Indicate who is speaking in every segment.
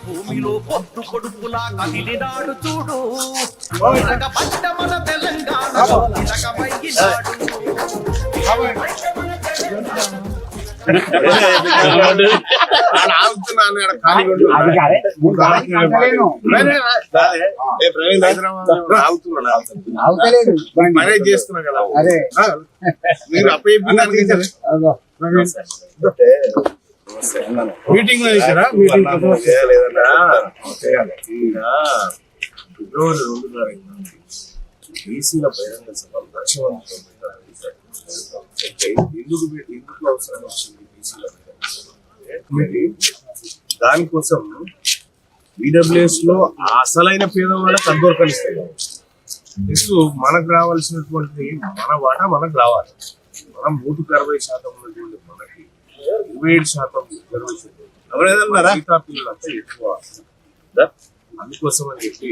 Speaker 1: భూమిలో పొద్దు కొడుకులా కదిలినాడు చూడు పట్ట మన తెలంగాణలో
Speaker 2: మేనేజ్ చేస్తున్నా కదా మీరు అప్పచెప్పినానికి మీటింగ్ చేశారా? ఫిబ్రవరి 2 తారీఖున బీసీల బహిరంగ సభ ఎందుకు అవసరం వచ్చింది బీసీల దానికోసం ఈడబ్ల్యూఎస్ లో అసలైన పేదవాళ్ళకి అందరికనిస్తాయి. నెక్స్ట్ మనకు రావాల్సినటువంటి మన వాటా మనకు రావాలి. మనం 60% ఉన్నటువంటి మనకి 27% రిజర్వేషన్ మిగతా పిల్లలంతా ఎక్కువ. అందుకోసం అని చెప్పి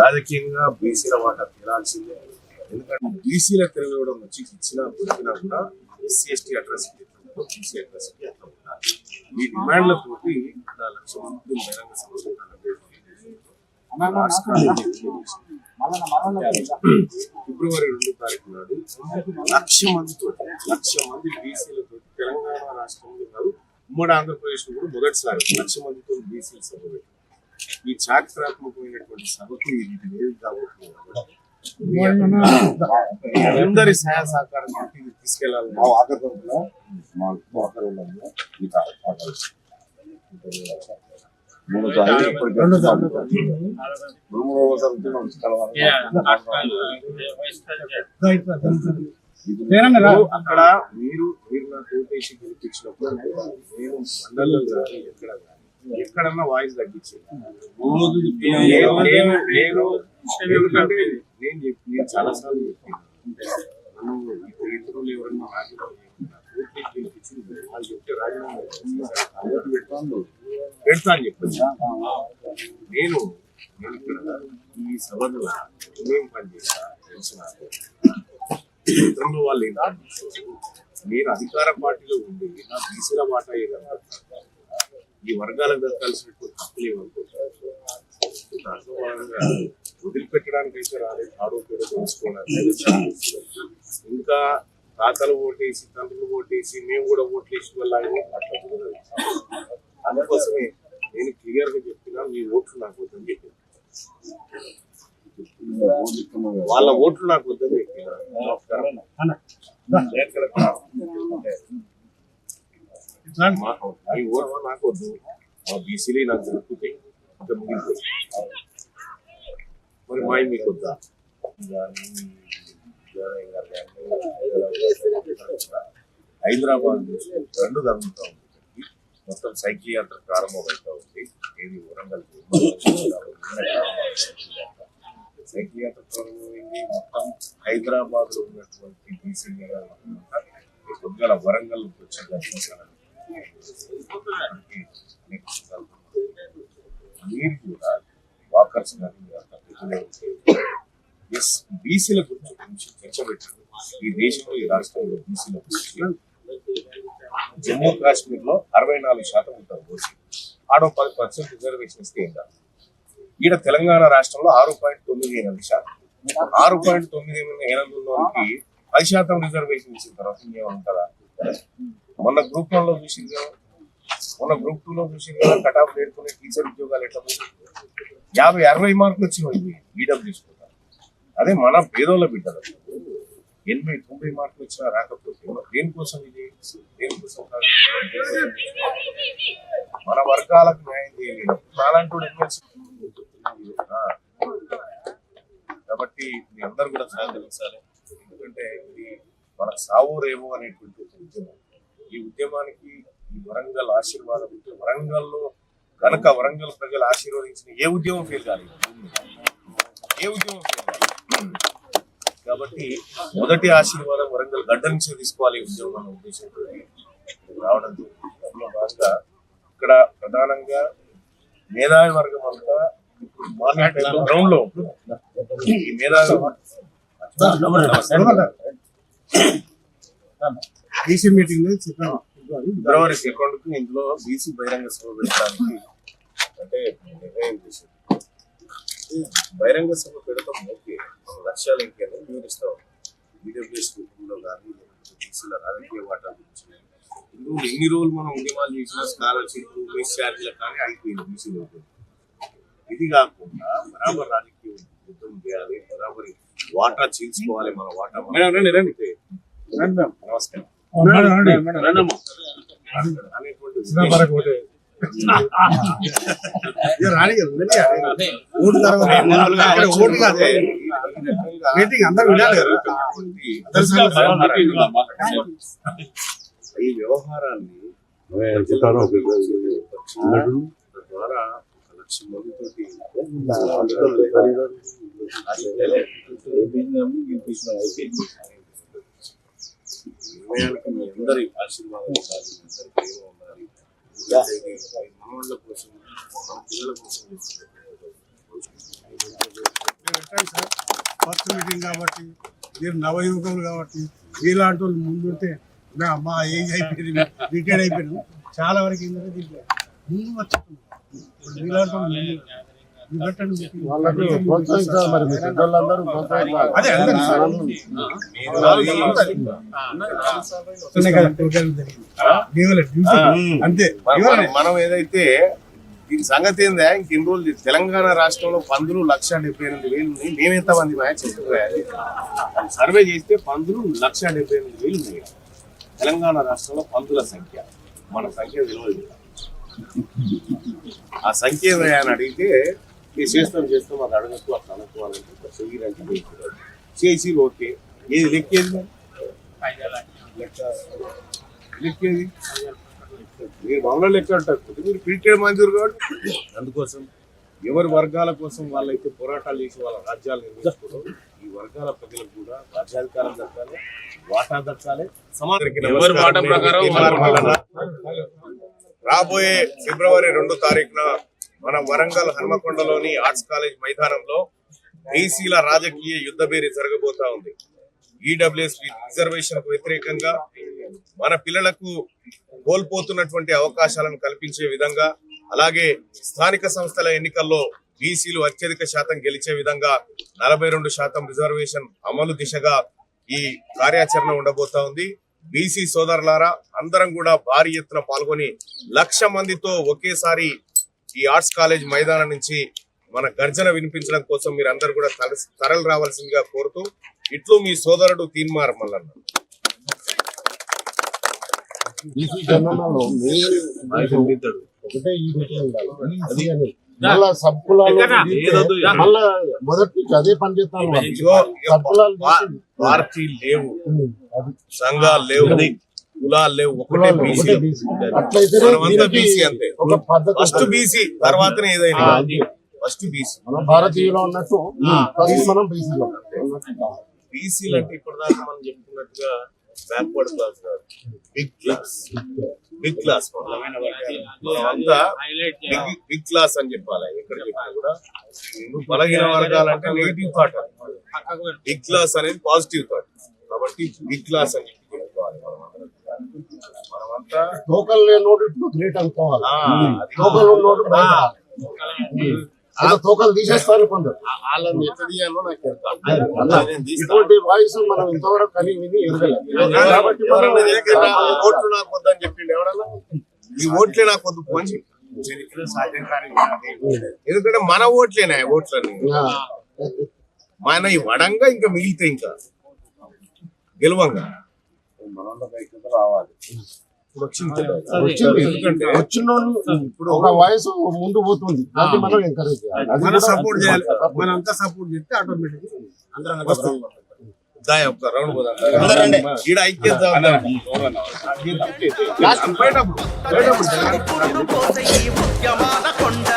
Speaker 2: రాజకీయంగా బీసీల వాటా తినాల్సిందే. ఎందుకంటే బీసీల తిరగడం వచ్చి ఇచ్చినా దొరికినా కూడా SC ST atrocity BC atrocity అట్లా ఉండాలి. ఈ డిమాండ్లతోటి 4 లక్షల మంది బహిరంగ సభ ఫిబ్రవరి 2 తారీఖు నాడు 1,00,000 మంది బీసీలతో తెలంగాణ రాష్ట్రంలో కాదు ఉమ్మడి ఆంధ్రప్రదేశ్ లో కూడా మొదటిసారి 1,00,000 మందితో బీసీల సభ పెట్టారు. ఈ చారిత్రాత్మకమైనటువంటి సభకు ఇది లేదు కాబట్టి అందరి సహాయ సహకారం తీసుకెళ్లాలి. అక్కడ మీరు నా కోటేషన్ గెలిపించినప్పుడు నేను మండలంలో కానీ ఎక్కడన్నా వాయిస్ తగ్గించాను. ఎందుకంటే నేను చాలా సార్లు చెప్పాను, ఇతరులు ఎవరన్నా గెలిపించి వాళ్ళు చెప్తే రాజీనామా పెడతా అని చెప్పాను. నేను ఇక్కడ ఈ సభలో ఏమేమి పనిచేస్తా తెలిసిన ఇతరులు వాళ్ళు ఏంటంటే నేను అధికార పార్టీలో ఉండి నా బీసీల వాటా ఏదన్నా ఈ వర్గాలకు దక్కాల్సినటువంటి హక్కులు ఏమనుకుంటారు వదిలిపెట్టడానికి అయితే రాలేదు. ఆరోగ్యం తెలుసుకోవడానికి ఇంకా తాతలు ఓటేసి తండ్రులు ఓటేసి మేము కూడా ఓట్లేసి వెళ్ళాలి అట్లా కుదరదు. అందుకోసమే నేను క్లియర్ గా చెప్తున్నా, మీ ఓట్లు నాకు వద్దని చెప్పాను. వాళ్ళ ఓట్లు నాకు వద్దని చెప్పినా మీ ఓట్లు నాకు వద్దు, మా బీసీలే నాకు జరుపుతాయి ఇంకా ముగింపు. మరి మాయి మీకు వద్దా? హైదరాబాద్ 2 జరుగుతూ ఉంది. మొత్తం సైకిల్ యాత్ర ప్రారంభమవుతా ఉంది. ఏది వరంగల్ సైకిల్ యాత్ర ప్రారంభమైంది. మొత్తం హైదరాబాద్ లో ఉన్నటువంటి బీసీ పొద్దుగల వరంగల్ వచ్చే మీరు కూడా వాకర్స్ బీసీల గురించి చర్చ పెట్టారు. ఈ దేశంలో ఈ రాష్ట్రంలో బీసీల గురించి జమ్మూ కాశ్మీర్ లో 64% ఉంటారు ఓసీ. ఆడో 10% రిజర్వేషన్ ఇస్తే ఏం కాదు. ఈడ తెలంగాణ రాష్ట్రంలో 6.98%. 6.98 ఉన్నోళ్ళకి 10% రిజర్వేషన్ ఇచ్చిన తర్వాత ఇంకేమంటారా? మొన్న గ్రూప్ 1 లో చూసింది, మొన్న గ్రూప్ 2 లో చూసింది కదా, కట్ ఆఫ్ నేర్చుకునే టీచర్ ఉద్యోగాలు ఎట్లా 50-60 మార్కులు వచ్చినాయి ఈడబ్ల్యూఎస్. అదే మన పేదోళ్ళ బిడ్డలు 80-90 మార్కులు వచ్చినా రాకపోతే దేనికోసం ఇది? దేనికోసం మన వర్గాలకు న్యాయం చేయలేదు. నాలంటూ ఎమ్మెల్సీ కాబట్టి మీ అందరూ కూడా సహకరించాలి. ఎందుకంటే ఇది మన సావు రేవు అనేటువంటి ఉద్యమం. ఈ ఉద్యమానికి ఈ వరంగల్ ఆశీర్వాదం ఉంటే, వరంగల్లో కనుక వరంగల్ ప్రజలు ఆశీర్వదించిన ఏ ఉద్యమం ఫెయిల్ కాలేదు. ఏ ఉద్యమం ఫెయిల్ కాలేదు. కాబట్టి కాబట్టి మొదటి ఆశీర్వాదం వరంగల్ గడ్డ నుంచే తీసుకోవాలి ఈ ఉద్యోగం అన్న ఉద్దేశంతో రావడం జరిగింది. అందులో భాగంగా ఇక్కడ ప్రధానంగా మేధావి వర్గం అంతా గ్రౌండ్ లో ఈ మేధావి
Speaker 3: బీసీ మీటింగ్
Speaker 2: ఫిబ్రవరి 2కు ఇందులో బీసీ బహిరంగ సభ పెట్టడానికి అంటే నిర్ణయం చేసింది. బహిరంగ సభ పెడతాం ఓకే, మన లక్ష్యాలు ఏంటని వివరిస్తాం. ఈడబ్ల్యూఎస్ కుటుంబంలో కానీ బీసీల రాజకీయ వాటా గురించి ఎన్ని రోజులు మనం ఉద్యమాలు చేసినా స్కాలర్షిప్ మిస్ ఛార్జీలకు కానీ అయిపోయింది బీసీలో. ఇది కాకుండా బరాబర్ రాజకీయ యుద్ధం చేయాలి, బరాబరి వాటా చీల్చుకోవాలి. మన వాటా నమస్కారం అనేటువంటి
Speaker 3: మీటింగ్ అందరూ వినాలి కదా.
Speaker 2: ఈ వ్యవహారాన్ని ద్వారా 1,00,000 మందితోటి నిర్ణయానికి మీ అందరి ఆశీర్వాదం ఉండాలి, మీ అందరి ప్రేమ ఉండాలి. మనవాళ్ళ కోసం, మన పిల్లల కోసం
Speaker 3: ఫస్ట్ మీటింగ్ కాబట్టి మీరు నవయువకులు కాబట్టి మీలాంటి వాళ్ళు ముందుంటే మా ఏజ్ అయిపోయింది, రిటైర్డ్ అయిపోయినాం. చాలా వరకు ఏంటంటే దీంట్లో ముందు వచ్చేస్తుంది. మీలాంటి వాళ్ళు అంతే.
Speaker 2: మనం ఏదైతే దీని సంగతి ఏందా, ఇంకెన్ని రోజులు తెలంగాణ రాష్ట్రంలో పందులు 1,78,000 ఉన్నాయి. మేమెంతమంది చెప్తున్నారు సర్వే చేస్తే పందులు 1,78,000 ఉన్నాయి. తెలంగాణ రాష్ట్రంలో పందుల సంఖ్య, మన సంఖ్య తెలియదు. ఆ సంఖ్య అని అడిగితే చేస్తాం అది అడగచ్చు, అట్లా అనుకోవాలంటే చెయ్యాలంటే చేసి ఓకే. ఏది లెక్కేది లెక్కేది మీరు మమ్మల్ని లెక్క అంటారు, మీరు క్రికెట్ మంజూరు కాబట్టి. అందుకోసం ఎవరి వర్గాల కోసం వాళ్ళైతే పోరాటాలు చేసి వాళ్ళ రాజ్యాలు నిర్మించుకోవడం, ఈ వర్గాల ప్రజలకు కూడా రాజ్యాధికారం దక్కాలి, వాటా దక్కాలి. రాబోయే ఫిబ్రవరి 2 తారీఖున మన వరంగల్ హన్మకొండలోని ఆర్ట్స్ కాలేజ్ మైదానంలో బీసీల రాజకీయ యుద్ధభేరి జరగబోతా ఉంది. ఈడబ్ల్యూఎస్ రిజర్వేషన్ కు వ్యతిరేకంగా మన పిల్లలకు కోల్పోతున్నటువంటి అవకాశాలను కల్పించే విధంగా, అలాగే స్థానిక సంస్థల ఎన్నికల్లో బీసీలు అత్యధిక శాతం గెలిచే విధంగా 42% రిజర్వేషన్ అమలు దిశగా ఈ కార్యాచరణ ఉండబోతా ఉంది. బీసీ సోదరులారా, అందరం కూడా భారీ ఎత్తున పాల్గొని 1,00,000 మందితో ఒకేసారి ఈ ఆర్ట్స్ కాలేజ్ మైదానం నుంచి మన గర్జన వినిపించడం కోసం మీరు అందరు కూడా తరలి రావాల్సిందిగా కోరుతూ, ఇట్లు మీ సోదరుడు తీన్మార్ మల్లన్న.
Speaker 4: మొదటి అదే పని చేస్తాను.
Speaker 2: పార్టీ లేవు, సంఘాలు లేవు, కులాలు లేవు, ఒకటే బీసీ. మనమంతా బీసీ అంతే. ఫస్ట్ బీసీ తర్వాతనే ఏదైనా ఫస్ట్ బీసీ.
Speaker 4: మనం భారతీయులో ఉన్నట్టు మనం బీసీలో.
Speaker 2: బీసీలు అంటే ఇప్పటిదాకా మనం చెప్పుకున్నట్టుగా బ్యాక్వర్డ్ క్లాస్ కాదు, బిగ్ క్లాస్. బిగ్ క్లాస్ అంతా బిగ్ క్లాస్ అని చెప్పాలి. ఎక్కడ చెప్పినా కూడా బలహీన వర్గాలంటే నెగిటివ్ థాట్, బిగ్ క్లాస్ అనేది పాజిటివ్ థాట్. కాబట్టి బిగ్ క్లాస్ అని చెప్పి చెప్పుకోవాలి. మనమంతా
Speaker 4: లోకల్ నోటు గ్రేట్ అనుకోవాలి. లోకల్ నోటు తోకలు తీసేస్తారు కొందరు.
Speaker 2: వాళ్ళని ఎట్లా తీయాలో నాకు
Speaker 4: ఇటువంటి వాయిస్ మనం ఇంతవరకు కని విని
Speaker 2: కాబట్టి ఓట్లు నాకు వద్దని చెప్పిండు ఎవడన్నా. ఈ ఓట్లే నాకు వద్దు పోంచి, ఎందుకంటే మన ఓట్లేనా ఓట్లని మన ఈ వడంగా ఇంకా మిగిలితే ఇంకా గెలవంగా
Speaker 4: రావాలి. ఎందుకంటే వచ్చిన ఇప్పుడు ఒక వయసు ముందు పోతుంది, అది మనం ఎంకరేజ్ చేయాలి,
Speaker 3: మనం సపోర్ట్ చేయాలి. మనం అంతా సపోర్ట్ చేస్తే ఆటోమేటిక్
Speaker 2: అందరం రౌండ్ పోదాం. ఈడ ఐక్యత
Speaker 1: కొండ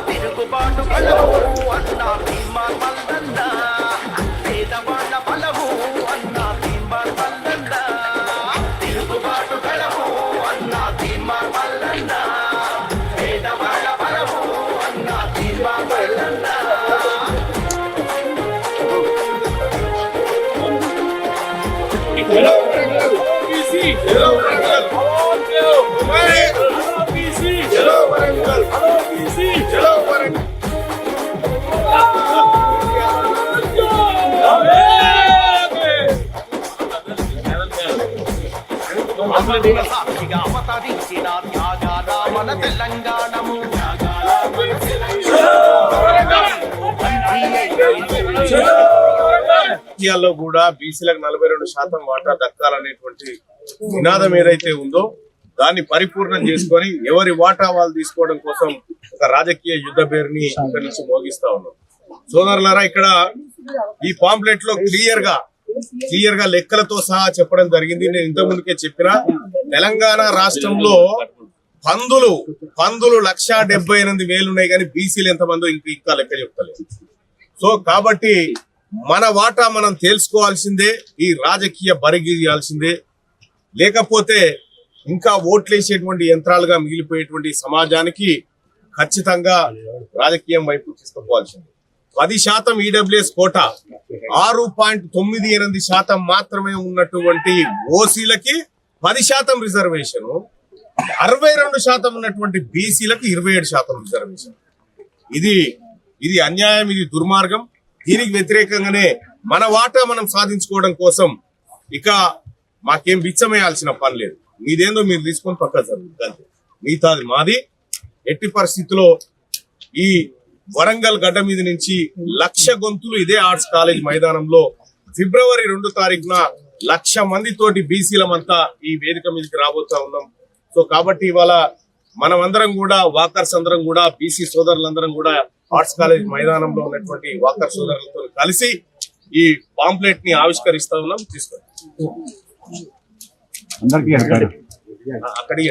Speaker 1: తిరుగుబాటు బలము అన్నా తీర్మాన్ మల్లన్న పేదవాళ్ళ బలము అన్నా తీర్మాన్ మల్లన్న తిరుగుబాటు బలము అన్నా తీర్మాన్ మల్లన్న పేదవాళ్ళ బలము అన్నా తీర్మాన్ మల్లన్న సాక్షిగా అవతరించిన త్యాగాల మన తెలంగాణము
Speaker 2: రాజకీయాల్లో కూడా బీసీలకు 42% వాటా దక్కాలనేటువంటి నినాదం ఏదైతే ఉందో దాన్ని పరిపూర్ణం చేసుకొని ఎవరి వాటా వాళ్ళు తీసుకోవడం కోసం ఒక రాజకీయ యుద్ధ పేరుని ఇక్కడి నుంచి మోగిస్తా ఉన్నాం. సోదరులారా, ఇక్కడ ఈ పాంప్లెట్ లో క్లియర్ గా లెక్కలతో సహా చెప్పడం జరిగింది. నేను ఇంత ముందుకే చెప్పిన తెలంగాణ రాష్ట్రంలో పందులు 1,78,000 ఉన్నాయి, కానీ బీసీలు ఎంతమందో ఇంకా లెక్క చెప్తలేదు. సో కాబట్టి మన వాటా మనం తెలుసుకోవాల్సిందే, ఈ రాజకీయ బరిగీయాల్సిందే. లేకపోతే ఇంకా ఓట్లేసేటువంటి యంత్రాలుగా మిగిలిపోయేటువంటి సమాజానికి ఖచ్చితంగా రాజకీయం వైపు తీసుకుపోవాల్సిందే. 10% ఈడబ్ల్యూఎస్ కోటా, 6.98% మాత్రమే ఉన్నటువంటి ఓసీలకి 10% రిజర్వేషన్, 62% ఉన్నటువంటి బీసీలకు 27% రిజర్వేషన్. ఇది అన్యాయం, ఇది దుర్మార్గం. దీనికి వ్యతిరేకంగానే మన వాటా మనం సాధించుకోవడం కోసం ఇక మాకేం బిచ్చమేయాల్సిన పని లేదు. మీదేందో మీరు తీసుకొని పక్క జరుగుతుంది, మిగతాది మాది. ఎట్టి పరిస్థితుల్లో ఈ వరంగల్ గడ్డ మీద నుంచి 1,00,000 గొంతులు ఇదే ఆర్ట్స్ కాలేజ్ మైదానంలో ఫిబ్రవరి 2 తారీఖున 1,00,000 మందితోటి బీసీలమంతా ఈ వేదిక మీదకి రాబోతా ఉన్నాం. సో కాబట్టి ఇవాళ మనమందరం కూడా వాకర్స్ అందరం కూడా బీసీ సోదరులందరం కూడా ఆర్ట్స్ కాలేజ్ మైదానంలో ఉన్నటువంటి వాకర్ సోదరులతో కలిసి ఈ పాంప్లెట్ ని ఆవిష్కరిస్తా ఉన్నాం. తీసుకోండి, అక్కడికి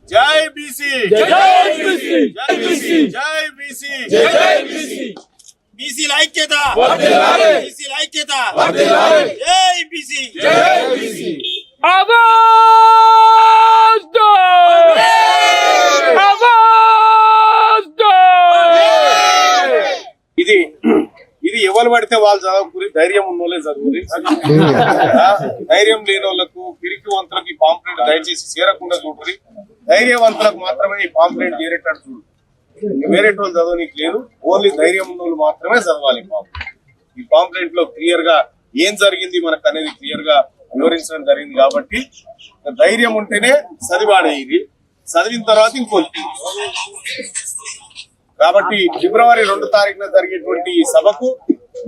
Speaker 2: జై బీసీ, జై బీసీ, జై బీసీ, జై బీసీ, జై బీసీ. బీసీల ఐక్యత, బీసీల ఐక్యత, జై బీసీ, జై బీసీ.
Speaker 5: आवाज दो, आवाज दो.
Speaker 2: ఇది ఎవరు పడితే వాళ్ళు చదువుకుని, ధైర్యం ఉన్నోళ్ళే చదువుకుని. ధైర్యం లేని వాళ్ళకు, పిరికివంతులకు ఈ పాంప్లెట్ దయచేసి చేరకుండా చూడుకుని. ధైర్యవంతులకు మాత్రమే ఈ పాంప్లెట్ చేరేటట్టు చూడు. వేరే వాళ్ళు చదవనీకి లేదు, ఓన్లీ ధైర్యం ఉన్న వాళ్ళు మాత్రమే చదవాలి ఈ పాంప్లెట్ లో క్లియర్ గా ఏం జరిగింది మనకు అనేది క్లియర్ గా వివరించడం జరిగింది. కాబట్టి ధైర్యం ఉంటేనే చదివాడే, ఇది చదివిన తర్వాత ఇంకోటి. కాబట్టి ఫిబ్రవరి 2 తారీఖున జరిగేటువంటి ఈ సభకు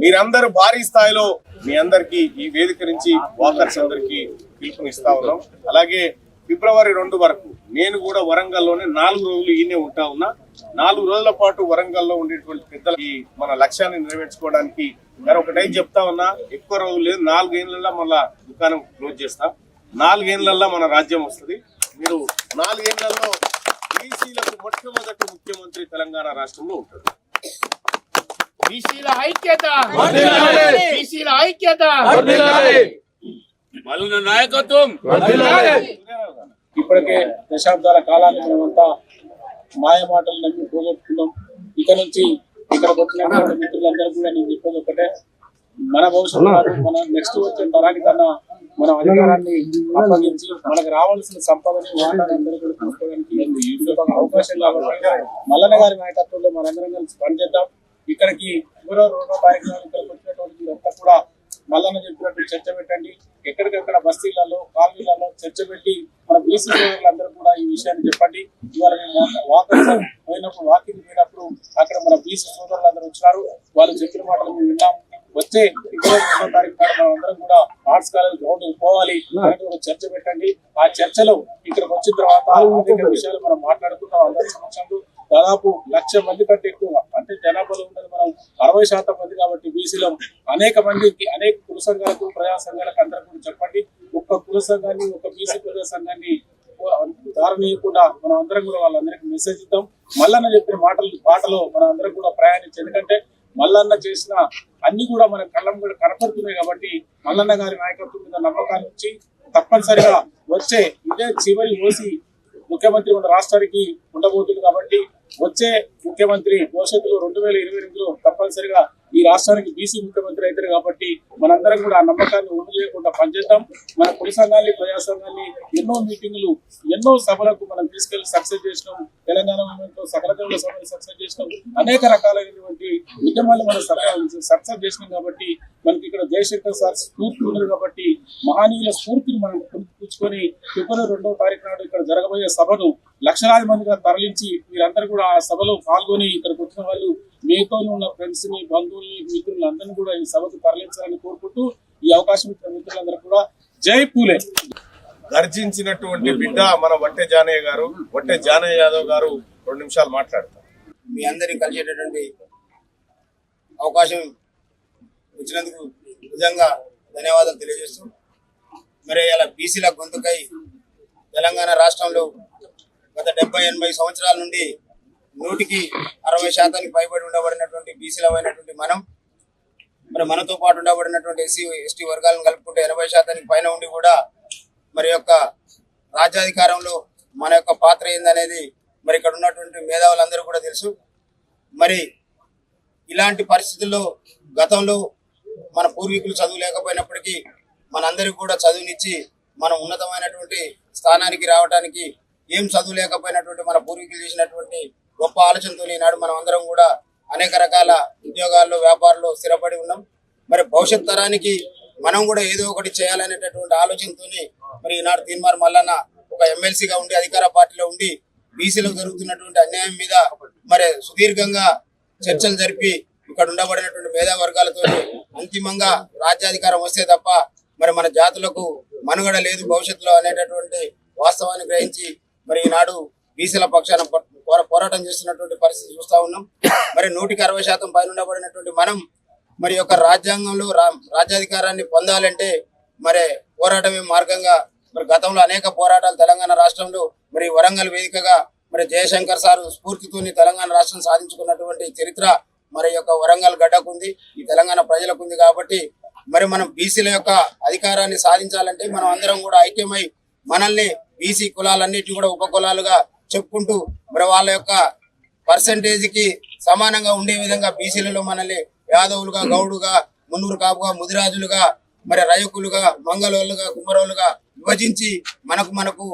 Speaker 2: మీరందరూ భారీ స్థాయిలో మీ అందరికి ఈ వేదిక నుంచి వాకర్స్ అందరికి పిలుపునిస్తా ఉన్నాం. అలాగే ఫిబ్రవరి 2 వరకు నేను కూడా వరంగల్లోనే 4 రోజులు ఈయనే ఉంటా ఉన్నా. 4 రోజుల పాటు వరంగల్లో ఉండేటువంటి పెద్దలకి మన లక్ష్యాన్ని నెరవేర్చుకోవడానికి మరి ఒకటైతే చెప్తా ఉన్నా, ఎక్కువ రోజులు లేదు, 4 ఏళ్లలో మళ్ళా దుకాణం క్లోజ్ చేస్తా. 4 ఏళ్లలో మన రాజ్యం వస్తుంది. మీరు 4 ఏళ్లలో బీసీలకు మొట్టమొదటి ముఖ్యమంత్రి తెలంగాణ రాష్ట్రంలో ఉంటాడు.
Speaker 5: బీసీల ఐక్యత, బీసీల ఐక్యత, మల్లన్న నాయకత్వం.
Speaker 6: ఇప్పటికే దశాబ్దాల కాలాన్ని మనమంతా మాయ మాటలు నమ్మి పోగొట్టుకున్నాం. ఇక నుంచి ఇక్కడికి వచ్చిన మిత్రులందరూ కూడా నేను చెప్పేది ఒకటే, మన భవిష్యత్తు మన నెక్స్ట్ వచ్చే తరానికి కన్నా మనం అధికారాన్ని అప్పగించి మనకు రావాల్సిన సంపదని వాటాన్ని అందరూ కూడా తీసుకోవడానికి అవకాశం కాబట్టి మల్లన్న గారి నాయకత్వంలో మనందరం కలిసి పనిచేద్దాం. ఇక్కడికి ఫిబ్రవరి 2వ తారీఖున ఇక్కడికి వచ్చినటువంటి మీరంతా కూడా మల్లన్న చెప్పినట్టు చర్చ పెట్టండి. ఎక్కడికక్కడ బస్తీలలో, కాలనీలలో చర్చ పెట్టి మన బీసీ సోదరులందరూ కూడా ఈ విషయాన్ని చెప్పండి. ఇవాళ మేము వాకింగ్ పోయినప్పుడు అక్కడ మన బీసీ సోదరులందరూ వచ్చినారు. వాళ్ళు చెప్పిన మాటలు మేము విన్నాం. వచ్చే ఫిబ్రవరి 2వ తారీఖు మనం అందరం కూడా ఆర్ట్స్ కాలేజ్ గ్రౌండ్ పోవాలి అనేది చర్చ పెట్టండి. ఆ చర్చలో ఇక్కడికి వచ్చిన తర్వాత అనేక విషయాలు మనం మాట్లాడుకుంటాం అందరి సమక్షంలో. దాదాపు 1,00,000 మంది కంటే ఎక్కువగా, అంటే జనాభాలో ఉన్నది మనం 60% మంది కాబట్టి బీసీలో అనేక మందికి, అనేక కుల సంఘాలకు, ప్రజా సంఘాలకు అందరూ కూడా చెప్పండి. ఒక్క కుల సంఘాన్ని, ఒక బీసీ ప్రజా సంఘాన్ని దారనీయకుండా మనం అందరం కూడా వాళ్ళందరికీ మెసేజ్ ఇద్దాం. మల్లన్న చెప్పిన బాటలో మనం అందరం కూడా ప్రయాణించి, ఎందుకంటే మల్లన్న చేసిన అన్ని కూడా మన కళ్ళం కూడా కనపడుతున్నాయి కాబట్టి మల్లన్న గారి నాయకత్వం మీద నమ్మకాన్ని ఇచ్చి తప్పనిసరిగా వచ్చే ఇదే చివరి ఓసి ముఖ్యమంత్రి మన రాష్ట్రానికి ఉండబోతుంది కాబట్టి వచ్చే ముఖ్యమంత్రి భవిష్యత్తులో 2022లో తప్పనిసరిగా ఈ రాష్ట్రానికి బీసీ ముఖ్యమంత్రి అవుతారు కాబట్టి మనందరం కూడా ఆ నమ్మకాన్ని ఉండి చేయకుండా పనిచేద్దాం. మన కుల సంఘాన్ని, ప్రజా సంఘాన్ని ఎన్నో మీటింగులు, ఎన్నో సభలకు మనం తీసుకెళ్లి సక్సెస్ చేసినాం. తెలంగాణ మూవ్మెంట్ లో సకల దేవుల సభను సక్సెస్ చేసినాం. అనేక రకాలైనటువంటి ఉద్యమాలు మనం సక్సెస్ చేసినాం కాబట్టి మనకి ఇక్కడ జయశంకర్ సార్ స్ఫూర్తి ఉన్నది కాబట్టి మహనీయుల స్ఫూర్తిని మనం పుచ్చుకొని ఫిబ్రవరి 2వ తారీఖు నాడు ఇక్కడ జరగబోయే సభను లక్షలాది మందిగా తరలించి మీరందరూ కూడా ఆ సభలో పాల్గొని ఇక్కడికి వచ్చిన వాళ్ళు మీతో ఉన్న ఫ్రెండ్స్ ని, బంధువుల్ని, మిత్రులు అందరినీ కూడా ఈ సభకు తరలించాలని కోరుకుంటూ ఈ అవకాశం ఇచ్చిన మిత్రులందరూ కూడా జై పూలే.
Speaker 2: గర్జించినటువంటి బిడ్డ మన వట్టె జానయ్య గారు, వట్టె జానయ్య యాదవ్ గారు 2 నిమిషాలు మాట్లాడతారు.
Speaker 7: మీ అందరినీ కలిసేటటువంటి అవకాశం ఇచ్చినందుకు నిజంగా ధన్యవాదాలు తెలియజేస్తూ, మరి ఇలా బీసీల గొంతుకై తెలంగాణ రాష్ట్రంలో గత 70-80 సంవత్సరాల నుండి 100% పైబడి ఉండబడినటువంటి బీసీలమైనటువంటి మరి మనతో పాటు ఉండబడినటువంటి ఎస్సీ ఎస్టీ వర్గాలను కలుపుకుంటే 80% పైన ఉండి కూడా మరి యొక్క రాజ్యాధికారంలో మన యొక్క పాత్ర ఏందనేది మరి ఇక్కడ ఉన్నటువంటి మేధావులందరూ కూడా తెలుసు. మరి ఇలాంటి పరిస్థితుల్లో గతంలో మన పూర్వీకులు చదువు లేకపోయినప్పటికీ మనందరికీ కూడా చదువునిచ్చి మనం ఉన్నతమైనటువంటి స్థానానికి రావడానికి ఏం చదువు లేకపోయినటువంటి మన పూర్వీకులు చేసినటువంటి గొప్ప ఆలోచనతో ఈనాడు మనం అందరం కూడా అనేక రకాల ఉద్యోగాల్లో, వ్యాపారాల్లో స్థిరపడి ఉన్నాం. మరి భవిష్యత్ తరానికి మనం కూడా ఏదో ఒకటి చేయాలనేటటువంటి ఆలోచనతోని మరి ఈనాడు తీన్మార్ మల్లన్న ఒక ఎమ్మెల్సీగా ఉండి అధికార పార్టీలో ఉండి బీసీలకు జరుగుతున్నటువంటి అన్యాయం మీద మరి సుదీర్ఘంగా చర్చలు జరిపి ఇక్కడ ఉండబడినటువంటి మేధావర్గాలతో అంతిమంగా రాజ్యాధికారం వస్తే తప్ప మరి మన జాతులకు మనుగడ లేదు భవిష్యత్తులో అనేటటువంటి వాస్తవాన్ని గ్రహించి మరి ఈనాడు బీసీల పక్షాన పోరాటం చేస్తున్నటువంటి పరిస్థితి చూస్తా ఉన్నాం. మరి 160% పైన ఉండబడినటువంటి మనం మరి యొక్క రాజ్యాంగంలో రాజ్యాధికారాన్ని పొందాలంటే మరి పోరాటమే మార్గంగా మరి గతంలో అనేక పోరాటాలు తెలంగాణ రాష్ట్రంలో మరి వరంగల్ వేదికగా మరి జయశంకర్ సార్ స్ఫూర్తితోని తెలంగాణ రాష్ట్రం సాధించుకున్నటువంటి చరిత్ర మరి యొక్క వరంగల్ గడ్డకుంది, ఈ తెలంగాణ ప్రజలకు ఉంది. కాబట్టి మరి మనం బీసీల యొక్క అధికారాన్ని సాధించాలంటే మనం అందరం కూడా ఐక్యమై మనల్ని బీసీ కులాలన్నిటి కూడా ఉప కులాలుగా చెప్పుకుంటూ మరి వాళ్ళ యొక్క పర్సంటేజ్కి సమానంగా ఉండే విధంగా బీసీలలో మనల్ని యాదవులుగా, గౌడుగా, మున్నూరు కాపుగా, ముదిరాజులుగా, మరి రయకులుగా, మంగళోళ్ళుగా, కుమ్మరోళ్ళుగా విభజించి మనకు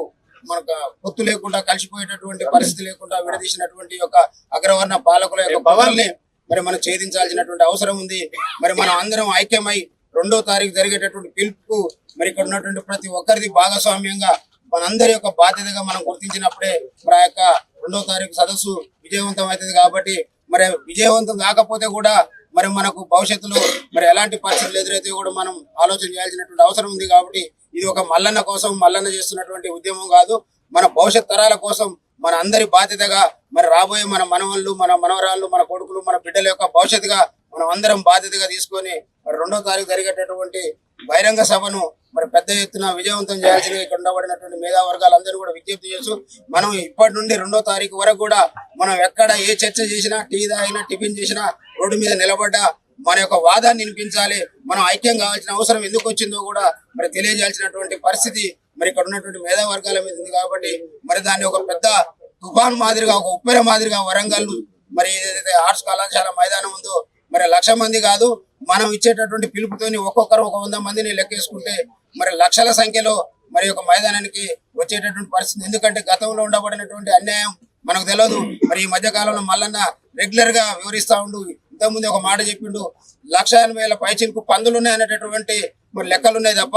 Speaker 7: పొత్తు లేకుండా కలిసిపోయేటటువంటి పరిస్థితి లేకుండా విడదీసినటువంటి యొక్క అగ్రవర్ణ పాలకుల యొక్క పవర్ని మరి మనం ఛేదించాల్సినటువంటి అవసరం ఉంది. మరి మనం అందరం ఐక్యమై 2వ తారీఖు జరిగేటటువంటి పిలుపుకు మరి ఇక్కడ ఉన్నటువంటి ప్రతి ఒక్కరిది భాగస్వామ్యంగా మనందరి యొక్క బాధ్యతగా మనం గుర్తించినప్పుడే మరి ఆ యొక్క 2వ తారీఖు సదస్సు విజయవంతం అవుతుంది. కాబట్టి మరి విజయవంతం కాకపోతే కూడా మరి మనకు భవిష్యత్తులో మరి ఎలాంటి పరిస్థితులు ఎదురైతే కూడా మనం ఆలోచన చేయాల్సినటువంటి అవసరం ఉంది. కాబట్టి ఇది ఒక మల్లన్న కోసం, మల్లన్న చేస్తున్నటువంటి ఉద్యమం కాదు, మన భవిష్యత్ తరాల కోసం మన అందరి బాధ్యతగా మరి రాబోయే మన మనవళ్ళు, మన మనవరాళ్ళు, మన కొడుకులు, మన బిడ్డల యొక్క భవిష్యత్తుగా మనం అందరం బాధ్యతగా తీసుకొని మరి 2వ తారీఖు జరిగేటటువంటి బహిరంగ సభను మరి పెద్ద ఎత్తున విజయవంతం చేయాల్సిన ఇక్కడ ఉండబడినటువంటి మేధావర్గాలందరూ కూడా విజ్ఞప్తి చేస్తూ మనం ఇప్పటి నుండి 2వ తారీఖు వరకు కూడా మనం ఎక్కడ ఏ చర్చ చేసినా, టీ తాగినా, టిఫిన్ చేసినా, రోడ్డు మీద నిలబడ్డా మన యొక్క వాదాన్ని వినిపించాలి. మనం ఐక్యం కావాల్సిన అవసరం ఎందుకు వచ్చిందో కూడా మరి తెలియజేయాల్సినటువంటి పరిస్థితి మరి ఇక్కడ ఉన్నటువంటి మేధావర్గాల మీద ఉంది. కాబట్టి మరి దాన్ని ఒక పెద్ద తుఫాన్ మాదిరిగా, ఒక ఉప్పెర మాదిరిగా వరంగల్ మరి ఏదైతే ఆర్ట్స్ కళాశాల మైదానం ఉందో మరి 1,00,000 మంది కాదు, మనం ఇచ్చేటటువంటి పిలుపుతోని ఒక్కొక్కరు 100 మందిని లెక్కేసుకుంటే మరి లక్షల సంఖ్యలో మరి ఒక మైదానానికి వచ్చేటటువంటి పరిస్థితి. ఎందుకంటే గతంలో ఉండబడినటువంటి అన్యాయం మనకు తెలియదు. మరి ఈ మధ్య కాలంలో మల్లన్న రెగ్యులర్ గా వివరిస్తా ఉండు. ఇంతకుముందు ఒక మాట చెప్పిండు, 1,80,000 పైచిలకు పందులు ఉన్నాయి అనేటటువంటి మరి లెక్కలు ఉన్నాయి తప్ప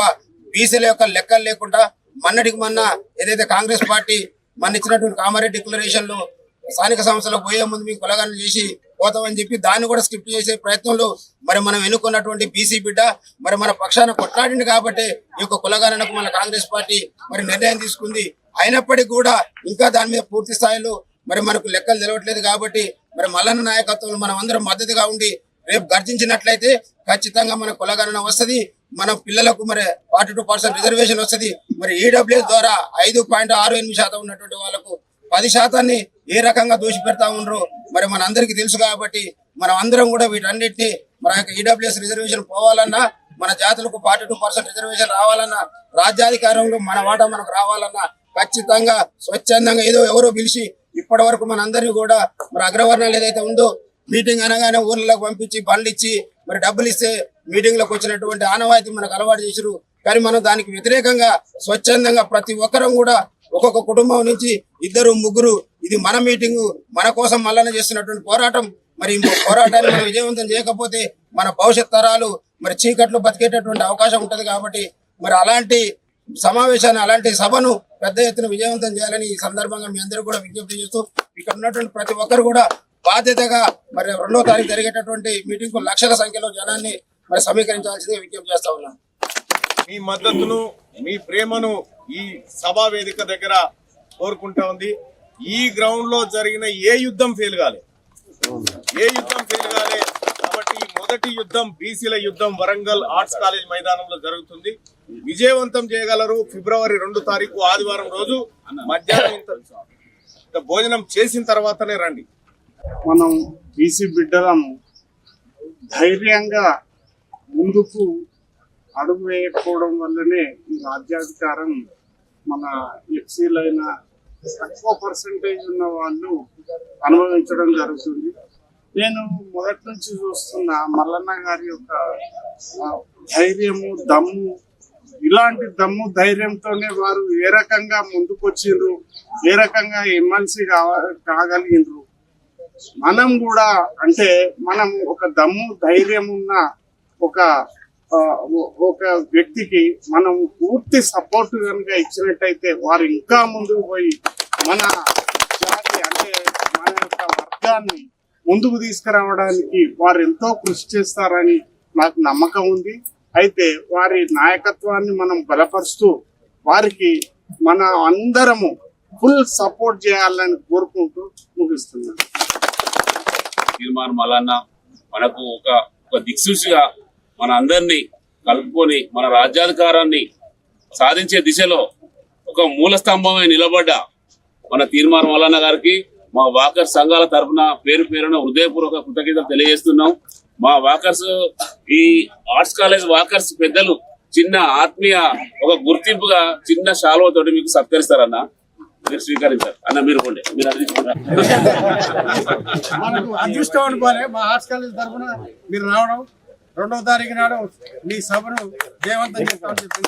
Speaker 7: బీసీల యొక్క లెక్కలు లేకుండా మొన్నటికి మొన్న ఏదైతే కాంగ్రెస్ పార్టీ మన ఇచ్చినటువంటి కామారెడ్డి డిక్లరేషన్ లో స్థానిక సంస్థలకు పోయే ముందు మీకు కులగణన చేసి పోతామని చెప్పి దాన్ని కూడా స్కిప్ చేసే ప్రయత్నంలో మరి మనం ఎన్నుకున్నటువంటి బీసీ బిడ్డ మరి మన పక్షాన కొట్లాడింది కాబట్టి ఈ యొక్క కులగణనకు మన కాంగ్రెస్ పార్టీ మరి నిర్ణయం తీసుకుంది. అయినప్పటికీ కూడా ఇంకా దాని మీద పూర్తి స్థాయిలో మరి మనకు లెక్కలు తెలవట్లేదు కాబట్టి మరి మల్లన్న నాయకత్వంలో మనం అందరం మద్దతుగా ఉండి రేపు గర్జించినట్లయితే ఖచ్చితంగా మన కులగణన వస్తుంది, మన పిల్లలకు మరి 42% రిజర్వేషన్ వస్తుంది. మరి ఈడబ్ల్యూఎస్ ద్వారా 5.68% ఉన్నటువంటి వాళ్ళకు 10% ఏ రకంగా దోషి పెడతా ఉండరు మరి మన అందరికీ తెలుసు. కాబట్టి మనం అందరం కూడా వీటన్నిటిని మన యొక్క ఈడబ్ల్యూఎస్ రిజర్వేషన్ పోవాలన్నా, మన జాతులకు 42% రిజర్వేషన్ రావాలన్నా, రాజ్యాధికారంలో మన వాటా మనకు రావాలన్నా ఖచ్చితంగా స్వచ్ఛందంగా ఏదో ఎవరో పిలిచి ఇప్పటి వరకు మన అందరినీ కూడా మరి అగ్రవర్ణాలు ఏదైతే ఉందో మీటింగ్ అనగానే ఊర్లకు పంపించి బండ్లు ఇచ్చి మరి డబ్బులు ఇస్తే మీటింగ్లకు వచ్చినటువంటి ఆనవాయితీ మనకు అలవాటు చేసారు. కానీ మనం దానికి వ్యతిరేకంగా స్వచ్ఛందంగా ప్రతి ఒక్కరం కూడా ఒక్కొక్క కుటుంబం నుంచి 2, 3 ఇది మన మీటింగు, మన కోసం మల్లన్న చేస్తున్నటువంటి పోరాటం. మరి ఈ పోరాటాన్ని మనం విజయవంతం చేయకపోతే మన భవిష్యత్ తరాలు మరి చీకట్లో బతికేటటువంటి అవకాశం ఉంటది. కాబట్టి మరి అలాంటి సమావేశాన్ని, అలాంటి సభను పెద్ద ఎత్తున విజయవంతం చేయాలని ఈ సందర్భంగా మీ అందరూ కూడా విజ్ఞప్తి చేస్తూ ఇక్కడ ఉన్నటువంటి ప్రతి ఒక్కరు కూడా బాధ్యతగా మరి 2వ తారీఖు జరిగేటటువంటి మీటింగ్ కు లక్షల సంఖ్యలో జనాన్ని మరి సమీకరించాల్సిందిగా విజ్ఞప్తి చేస్తా ఉన్నాను.
Speaker 2: మీ మద్దతును, మీ ప్రేమను ఈ సభా వేదిక దగ్గర కోరుకుంటా ఉంది. ఈ గ్రౌండ్ లో జరిగిన ఏ యుద్ధం ఫెయిల్ కాలే. కాబట్టి మొదటి యుద్ధం బీసీల యుద్ధం వరంగల్ ఆర్ట్స్ కాలేజ్ మైదానంలో జరుగుతుంది. విజయవంతం చేయగలరు. ఫిబ్రవరి 2వ తారీఖు ఆదివారం రోజు మధ్యాహ్నం ఇంత భోజనం చేసిన తర్వాతనే రండి.
Speaker 4: మనం బీసీ బిడ్డలం ధైర్యంగా ముందుకు అడుగు వేయకపోవడం వల్లనే ఈ రాజ్యాధికారం మన ఎఫ్సీలైన తక్కువ పర్సంటేజ్ ఉన్న వాళ్ళు అనుభవించడం జరుగుతుంది. నేను మొదటి నుంచి చూస్తున్న మల్లన్న గారి యొక్క ధైర్యము, దమ్ము, ఇలాంటి దమ్ము ధైర్యంతోనే వారు ఏ రకంగా ముందుకొచ్చిండ్రు, ఏ రకంగా ఎమ్మెల్సీ కాగలిగిండ్రు. మనం కూడా అంటే మనం ఒక దమ్ము ధైర్యం ఉన్న ఒక వ్యక్తికి మనం పూర్తి సపోర్ట్ కనుక ఇచ్చినట్టయితే వారు ఇంకా ముందుకు పోయి మన జాతి అంటే మన యొక్క వర్గాన్ని ముందుకు తీసుకురావడానికి వారు ఎంతో కృషి చేస్తారని నాకు నమ్మకం ఉంది. అయితే వారి నాయకత్వాన్ని మనం బలపరుస్తూ వారికి మన అందరము ఫుల్ సపోర్ట్ చేయాలని కోరుకుంటూ ముగిస్తున్నాను.
Speaker 5: తీర్మానం మల్లన్న మనకు ఒక దిక్సూచిగా మన అందరినీ కలుపుకొని మన రాజ్యాధికారాన్ని సాధించే దిశలో ఒక మూల స్తంభమై నిలబడ్డ మన తీర్మానం మల్లన్న గారికి మా వాకర్స్ సంఘాల తరఫున పేరు పేరున హృదయపూర్వక కృతజ్ఞతలు తెలియజేస్తున్నాం. మా వాకర్స్ ఈ ఆర్ట్స్ కాలేజ్ వాకర్స్ పెద్దలు చిన్న ఆత్మీయ ఒక గుర్తింపుగా చిన్న శాలువతోటి మీకు సత్కరిస్తారన్న. మీరు స్వీకరించారు అన్న. మీరు కొండే మీరు
Speaker 3: మనకు అదృష్టం అనుకోలే. మా ఆర్ట్స్ కాలేజ్ తరఫున మీరు రావడం 2వ తారీఖు నాడు మీ సభను జయవంతం చేస్తామని చెప్పి